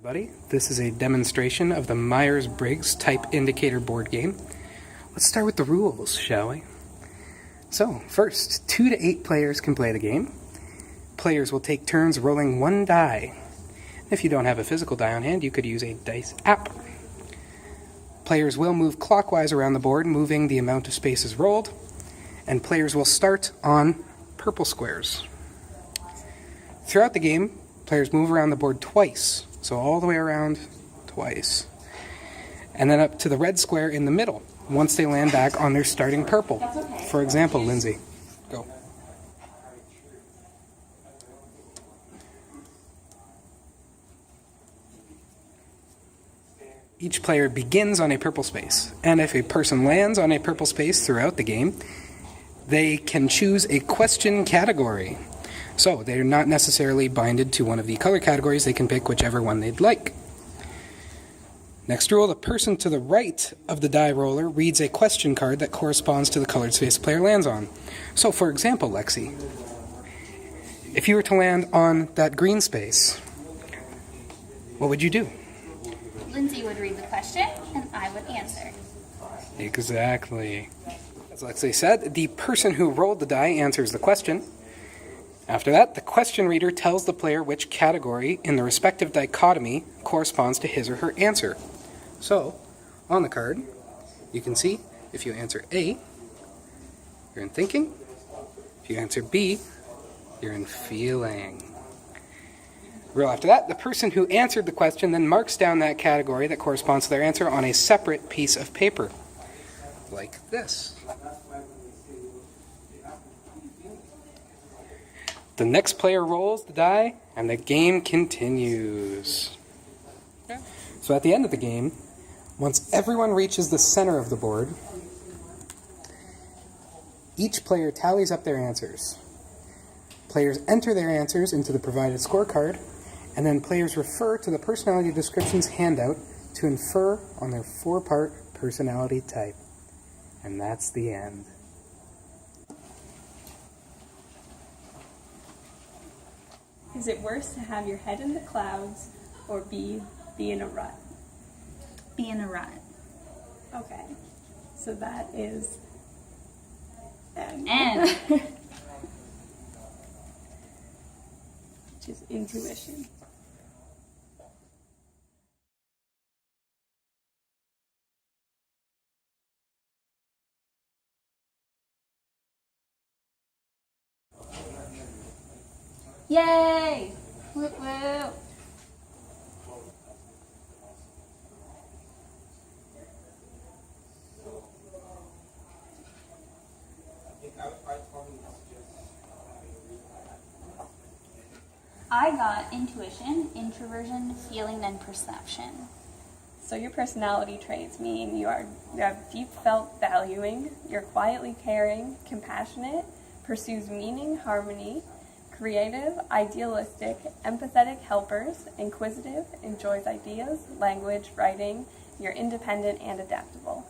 Everybody, this is a demonstration of the Myers-Briggs Type Indicator board game. Let's start with the rules, shall we? So, first, 2 to 8 players can play the game. Players will take turns rolling one die. If you don't have a physical die on hand, you could use a dice app. Players will move clockwise around the board, moving the amount of spaces rolled, and players will start on purple squares. Throughout the game, players move around the board twice, so all the way around twice. And then up to the red square in the middle, once they land back on their starting purple. For example, Lindsay, go. Each player begins on a purple space, and if a person lands on a purple space throughout the game, they can choose a question category. So they're not necessarily binded to one of the color categories, they can pick whichever one they'd like. Next rule, the person to the right of the die roller reads a question card that corresponds to the colored space the player lands on. So for example, Lexi, if you were to land on that green space, what would you do? Lindsay would read the question, and I would answer. Exactly. As Lexi said, the person who rolled the die answers the question. After that, the question reader tells the player which category in the respective dichotomy corresponds to his or her answer. So, on the card, you can see if you answer A, you're in thinking. If you answer B, you're in feeling. Rule after that, the person who answered the question then marks down that category that corresponds to their answer on a separate piece of paper, like this. The next player rolls the die, and the game continues. So at the end of the game, once everyone reaches the center of the board, each player tallies up their answers. Players enter their answers into the provided scorecard, and then players refer to the personality descriptions handout to infer on their 4-part personality type. And that's the end. Is it worse to have your head in the clouds or be in a rut? Be in a rut. Okay, so that is N. N. Which is intuition. Yay! Woo woo! I got intuition, introversion, feeling, and perception. So your personality traits mean you have deep felt valuing, you're quietly caring, compassionate, pursues meaning, harmony, creative, idealistic, empathetic helpers, inquisitive, enjoys ideas, language, writing, you're independent and adaptable.